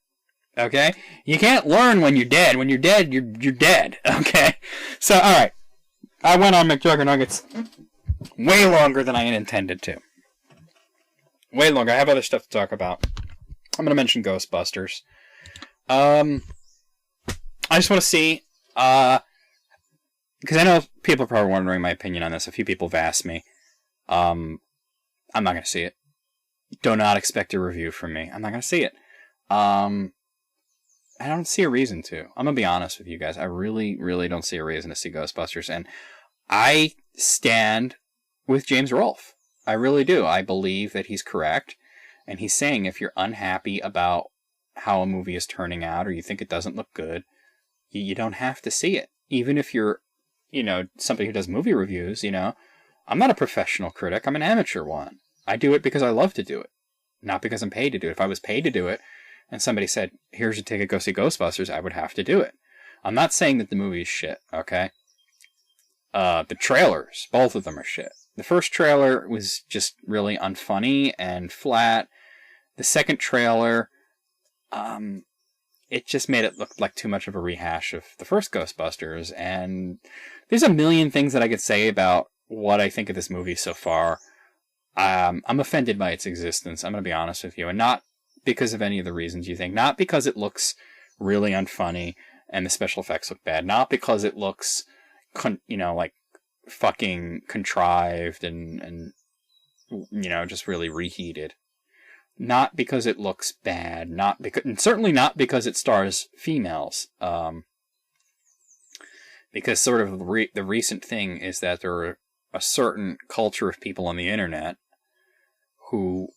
Okay? You can't learn when you're dead. When you're dead, you're dead. Okay? So, alright. I went on McJuggernuggets way longer than I intended to. Way longer. I have other stuff to talk about. I'm going to mention Ghostbusters. I just want to see, because I know people are probably wondering my opinion on this. A few people have asked me. I'm not going to see it. Do not expect a review from me. I'm not going to see it. I don't see a reason to. I'm going to be honest with you guys. I really, really don't see a reason to see Ghostbusters. And I stand with James Rolfe. I really do. I believe that he's correct. And he's saying if you're unhappy about how a movie is turning out, or you think it doesn't look good, you don't have to see it. Even if you're, you know, somebody who does movie reviews, you know, I'm not a professional critic. I'm an amateur one. I do it because I love to do it, not because I'm paid to do it. If I was paid to do it, and somebody said, here's your ticket, go see Ghostbusters, I would have to do it. I'm not saying that the movie is shit, okay? The trailers, both of them are shit. The first trailer was just really unfunny and flat. The second trailer, it just made it look like too much of a rehash of the first Ghostbusters. And there's a million things that I could say about what I think of this movie so far. I'm offended by its existence, I'm going to be honest with you. And not because of any of the reasons you think. Not because it looks really unfunny and the special effects look bad. Not because it looks, you know, like fucking contrived and you know, just really reheated. Not because it looks bad. Not because, and certainly not because it stars females. Because sort of the recent thing is that there are a certain culture of people on the internet who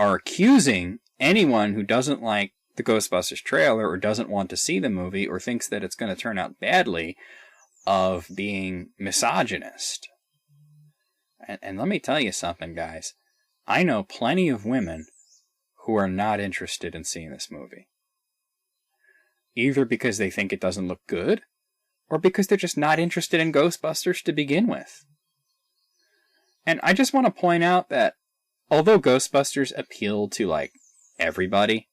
are accusing anyone who doesn't like the Ghostbusters trailer or doesn't want to see the movie or thinks that it's going to turn out badly of being misogynist. And let me tell you something, guys. I know plenty of women who are not interested in seeing this movie. Either because they think it doesn't look good, or because they're just not interested in Ghostbusters to begin with. And I just want to point out that although Ghostbusters appealed to, like, everybody,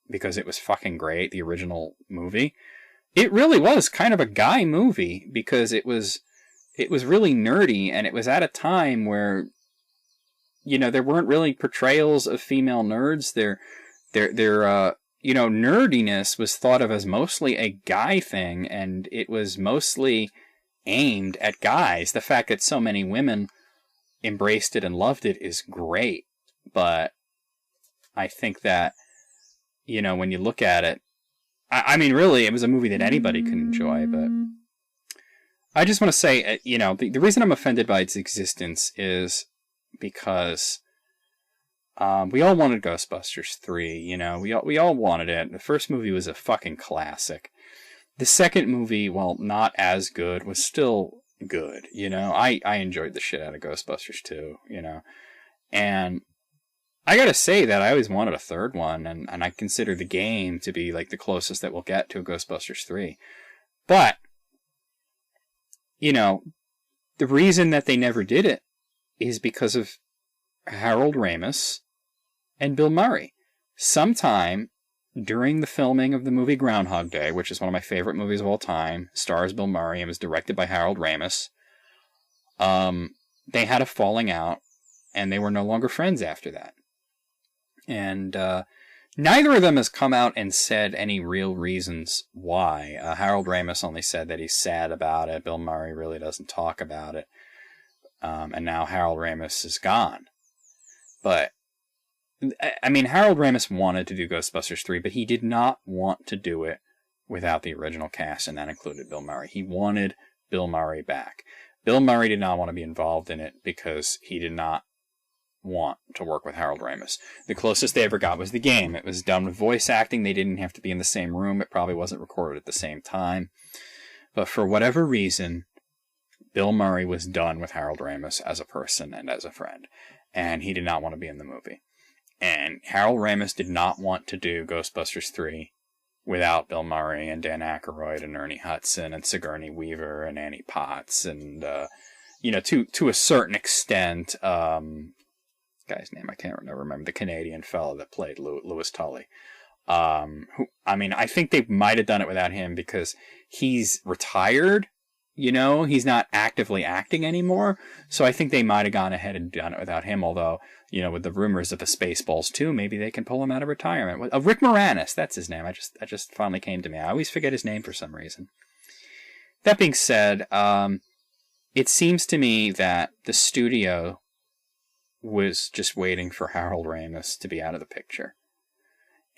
because it was fucking great, the original movie, it really was kind of a guy movie, because it was really nerdy, and it was at a time where, you know, there weren't really portrayals of female nerds. Their you know, nerdiness was thought of as mostly a guy thing, and it was mostly aimed at guys. The fact that so many women embraced it and loved it is great, but I think that, you know, when you look at it, I mean, really, it was a movie that anybody could enjoy, but I just want to say, you know, the reason I'm offended by its existence is because we all wanted Ghostbusters 3, you know, we all wanted it. The first movie was a fucking classic. The second movie, while not as good, was still good, you know? I enjoyed the shit out of Ghostbusters 2, you know? And I gotta say that I always wanted a third one, and I consider the game to be like the closest that we'll get to a Ghostbusters 3. But, you know, the reason that they never did it is because of Harold Ramis and Bill Murray. Sometime during the filming of the movie Groundhog Day, which is one of my favorite movies of all time, stars Bill Murray and was directed by Harold Ramis, they had a falling out, and they were no longer friends after that. And neither of them has come out and said any real reasons why. Harold Ramis only said that he's sad about it. Bill Murray really doesn't talk about it. And now Harold Ramis is gone. But, I mean, Harold Ramis wanted to do Ghostbusters 3, but he did not want to do it without the original cast, and that included Bill Murray. He wanted Bill Murray back. Bill Murray did not want to be involved in it because he did not want to work with Harold Ramis. The closest they ever got was the game. It was done with voice acting. They didn't have to be in the same room. It probably wasn't recorded at the same time. But for whatever reason, Bill Murray was done with Harold Ramis as a person and as a friend. And he did not want to be in the movie. And Harold Ramis did not want to do Ghostbusters 3 without Bill Murray and Dan Aykroyd and Ernie Hudson and Sigourney Weaver and Annie Potts and, you know, to a certain extent, guy's name I can't remember, the Canadian fellow that played Louis Tully. Who, I mean, I think they might have done it without him because he's retired, you know, he's not actively acting anymore. So I think they might have gone ahead and done it without him, although, you know, with the rumors of the Spaceballs 2, maybe they can pull him out of retirement. Rick Moranis, that's his name. That just finally came to me. I always forget his name for some reason. That being said, it seems to me that the studio was just waiting for Harold Ramis to be out of the picture.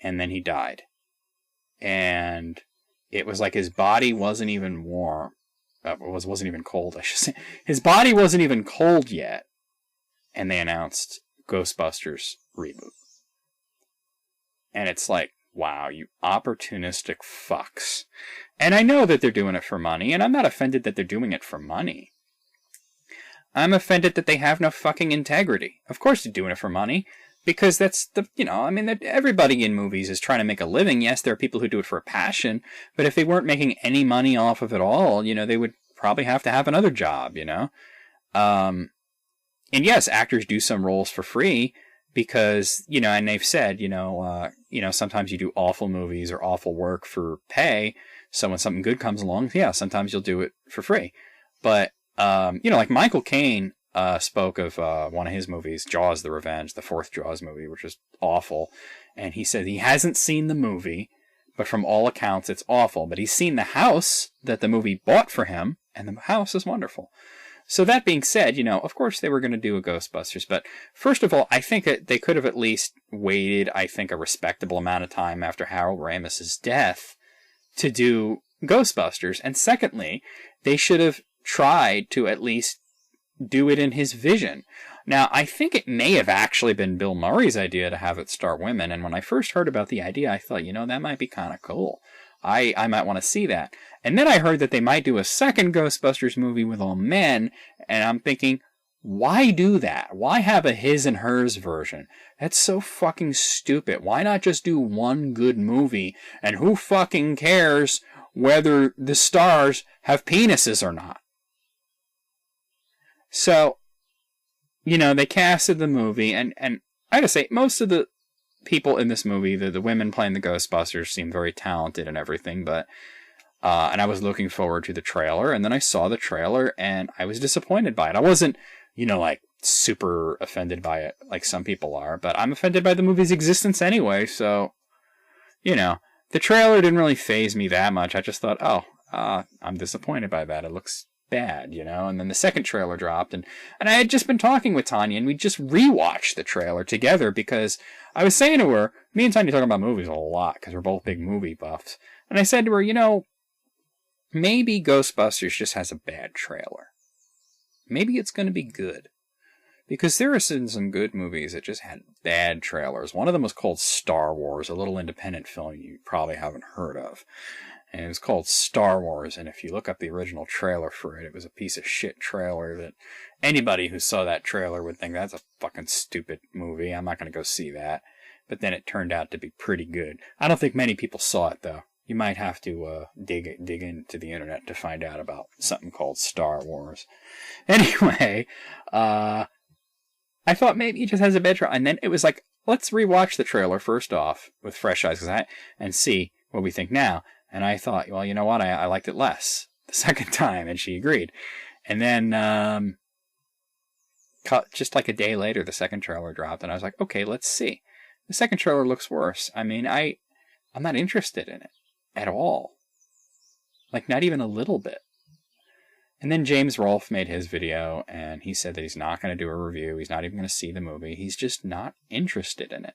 And then he died. And it was like his body wasn't even warm. Wasn't even cold, I should say. His body wasn't even cold yet. And they announced Ghostbusters reboot. And it's like, wow, you opportunistic fucks. And I know that they're doing it for money, and I'm not offended that they're doing it for money. I'm offended that they have no fucking integrity. Of course they're doing it for money, because that's the, you know, I mean, everybody in movies is trying to make a living. Yes, there are people who do it for a passion, but if they weren't making any money off of it all, you know, they would probably have to have another job, you know? And yes, actors do some roles for free because, you know, and they've said, you know, sometimes you do awful movies or awful work for pay. So when something good comes along, yeah, sometimes you'll do it for free. But, you know, like Michael Caine spoke of one of his movies, Jaws: The Revenge, the fourth Jaws movie, which was awful. And he said he hasn't seen the movie, but from all accounts, it's awful. But he's seen the house that the movie bought for him, and the house is wonderful. So that being said, you know, of course they were going to do a Ghostbusters, but first of all, I think that they could have at least waited, I think, a respectable amount of time after Harold Ramis' death to do Ghostbusters. And secondly, they should have tried to at least do it in his vision. Now, I think it may have actually been Bill Murray's idea to have it star women, and when I first heard about the idea, I thought, you know, that might be kind of cool. I might want to see that. And then I heard that they might do a second Ghostbusters movie with all men, and I'm thinking, why do that? Why have a his and hers version? That's so fucking stupid. Why not just do one good movie, and who fucking cares whether the stars have penises or not? So, you know, they casted the movie, and I gotta say, most of the people in this movie, the women playing the Ghostbusters, seem very talented and everything, but and I was looking forward to the trailer, and then I saw the trailer, and I was disappointed by it. I wasn't, you know, like, super offended by it, like some people are, but I'm offended by the movie's existence anyway, so, you know, the trailer didn't really faze me that much. I just thought, oh, I'm disappointed by that. It looks bad, you know, and then the second trailer dropped, and I had just been talking with Tanya, and we just rewatched the trailer together, because I was saying to her, me and Tanya talk about movies a lot, because we're both big movie buffs, and I said to her, you know, maybe Ghostbusters just has a bad trailer. Maybe it's going to be good. Because there are some good movies that just had bad trailers. One of them was called Star Wars, a little independent film you probably haven't heard of. And it was called Star Wars, and if you look up the original trailer for it, it was a piece of shit trailer that anybody who saw that trailer would think, that's a fucking stupid movie, I'm not going to go see that. But then it turned out to be pretty good. I don't think many people saw it, though. You might have to dig into the internet to find out about something called Star Wars. Anyway, I thought maybe it just has a better, and then it was like, let's rewatch the trailer first off with fresh eyes and see what we think now. And I thought, well, you know what? I liked it less the second time, and she agreed. And then, just like a day later, the second trailer dropped, and I was like, okay, let's see. The second trailer looks worse. I mean, I'm not interested in it at all. Like, not even a little bit. And then James Rolfe made his video, and he said that he's not going to do a review. He's not even going to see the movie. He's just not interested in it.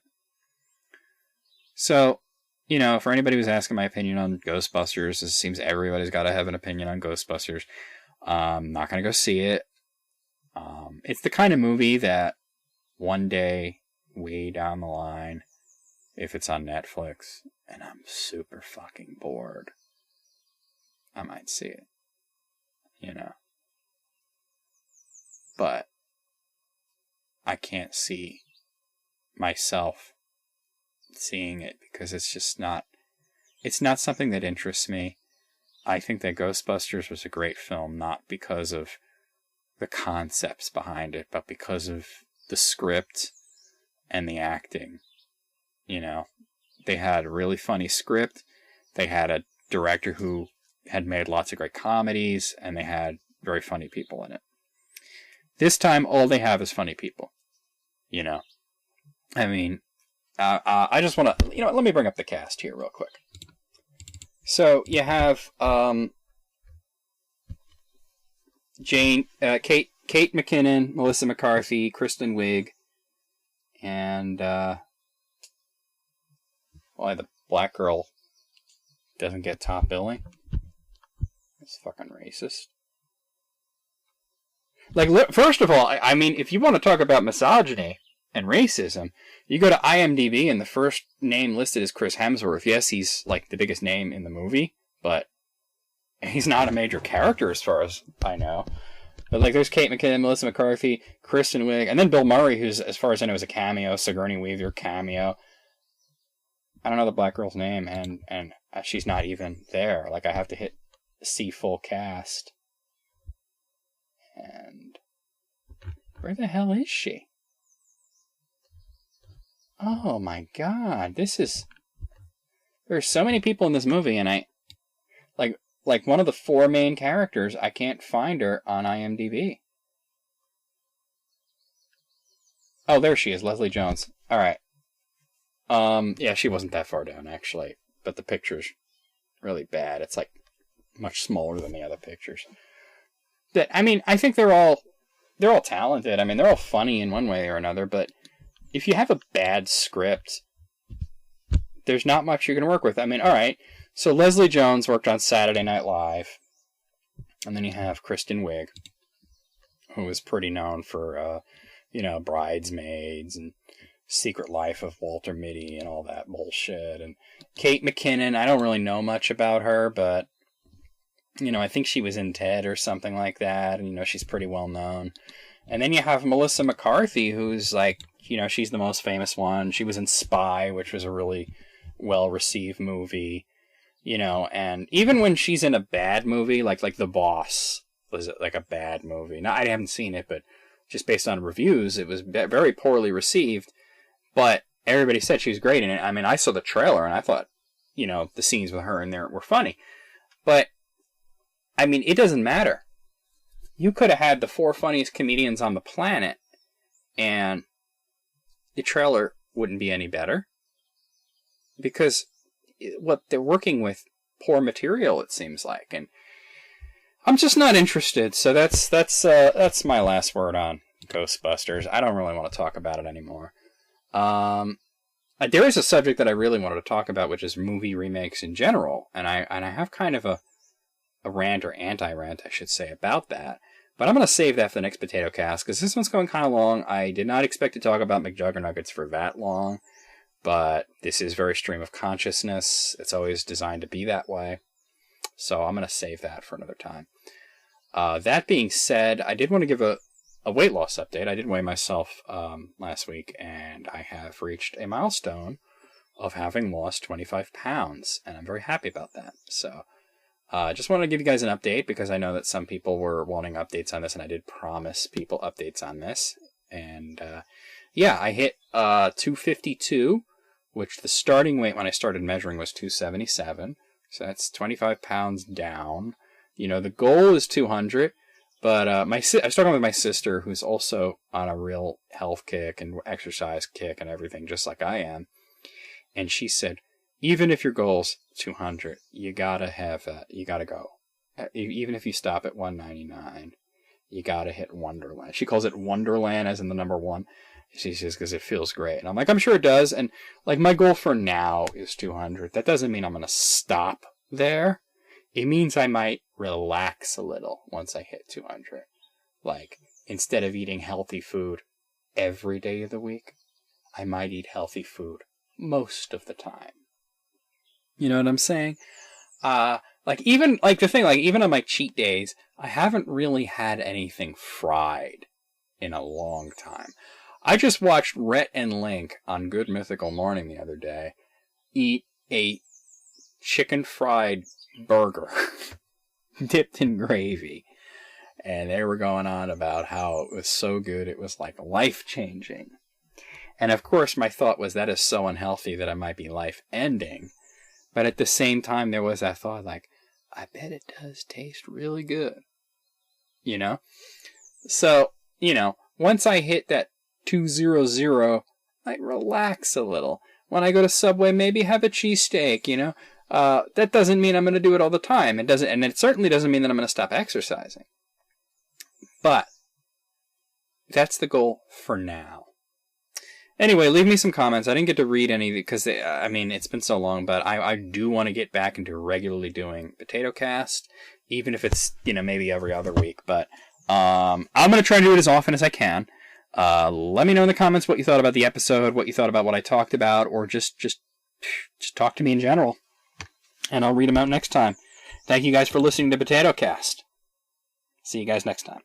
So, you know, for anybody who's asking my opinion on Ghostbusters, it seems everybody's got to have an opinion on Ghostbusters. I'm not going to go see it. It's the kind of movie that one day, way down the line, if it's on Netflix, and I'm super fucking bored, I might see it. You know. But I can't see myself seeing it because it's not something that interests me. I think that Ghostbusters was a great film, not because of the concepts behind it, but because of the script and the acting. You know, they had a really funny script. They had a director who had made lots of great comedies, and they had very funny people in it. This time, all they have is funny people. You know, I mean, I just want to, let me bring up the cast here real quick. So you have Kate McKinnon, Melissa McCarthy, Kristen Wiig, and why the black girl doesn't get top billing? It's fucking racist. Like, first of all, I mean, if you want to talk about misogyny and racism, you go to IMDb and the first name listed is Chris Hemsworth. Yes, he's like the biggest name in the movie, but he's not a major character as far as I know. But like, there's Kate McKinnon, Melissa McCarthy, Kristen Wiig, and then Bill Murray, who's, as far as I know, is a cameo. Sigourney Weaver cameo. I don't know the black girl's name, and she's not even there. Like, I have to hit see full cast. And where the hell is she? Oh my god, there's so many people in this movie, and like one of the four main characters, I can't find her on IMDb. Oh, there she is, Leslie Jones. Alright. Yeah, she wasn't that far down, actually, but the picture's really bad. It's like much smaller than the other pictures. I mean, I think they're all talented. I mean, they're all funny in one way or another, but if you have a bad script, there's not much you're going to work with. I mean, alright, so Leslie Jones worked on Saturday Night Live, and then you have Kristen Wiig, who is pretty known for, Bridesmaids and Secret Life of Walter Mitty and all that bullshit. And Kate McKinnon, I don't really know much about her, but I think she was in Ted or something like that, and she's pretty well known. And then you have Melissa McCarthy, who's like, she's the most famous one. She was in Spy, which was a really well-received movie, and even when she's in a bad movie, like The Boss was like a bad movie. Now, I haven't seen it, but just based on reviews, it was very poorly received, but everybody said she was great in it. I mean, I saw the trailer, and I thought, the scenes with her in there were funny. But, I mean, it doesn't matter. You could have had the four funniest comedians on the planet, and the trailer wouldn't be any better. Because what they're working with, poor material, it seems like. And I'm just not interested. So that's my last word on Ghostbusters. I don't really want to talk about it anymore. There is a subject that I really wanted to talk about, which is movie remakes in general. And I have kind of a rant or anti-rant, I should say, about that. But I'm going to save that for the next Potato Cast, because this one's going kind of long. I did not expect to talk about McJuggernuggets for that long, but this is very stream of consciousness. It's always designed to be that way. So I'm going to save that for another time. That being said, I did want to give a weight loss update. I did weigh myself last week, and I have reached a milestone of having lost 25 pounds, and I'm very happy about that. So I just wanted to give you guys an update because I know that some people were wanting updates on this, and I did promise people updates on this. And yeah, I hit 252, which the starting weight when I started measuring was 277. So that's 25 pounds down. You know, the goal is 200, but I was talking with my sister, who's also on a real health kick and exercise kick and everything, just like I am. And she said, even if your goal's 200, you gotta go. Even if you stop at 199, you gotta hit Wonderland. She calls it Wonderland as in the number 1. She says, because it feels great. And I'm like, I'm sure it does. And like, my goal for now is 200. That doesn't mean I'm gonna stop there. It means I might relax a little once I hit 200. Like, instead of eating healthy food every day of the week, I might eat healthy food most of the time. You know what I'm saying? Even on my cheat days, I haven't really had anything fried in a long time. I just watched Rhett and Link on Good Mythical Morning the other day eat a chicken fried burger dipped in gravy. And they were going on about how it was so good, it was like life-changing. And of course, my thought was that is so unhealthy that it might be life-ending. But at the same time, there was that thought like, I bet it does taste really good. You know? So, you know, once I hit that 200, I relax a little. When I go to Subway, maybe have a cheesesteak, you know? That doesn't mean I'm going to do it all the time. And it certainly doesn't mean that I'm going to stop exercising. But that's the goal for now. Anyway, leave me some comments. I didn't get to read any because, it's been so long, but I do want to get back into regularly doing POTATOCAST, even if it's, maybe every other week. But I'm going to try to do it as often as I can. Let me know in the comments what you thought about the episode, what you thought about what I talked about, or just talk to me in general. And I'll read them out next time. Thank you guys for listening to POTATOCAST. See you guys next time.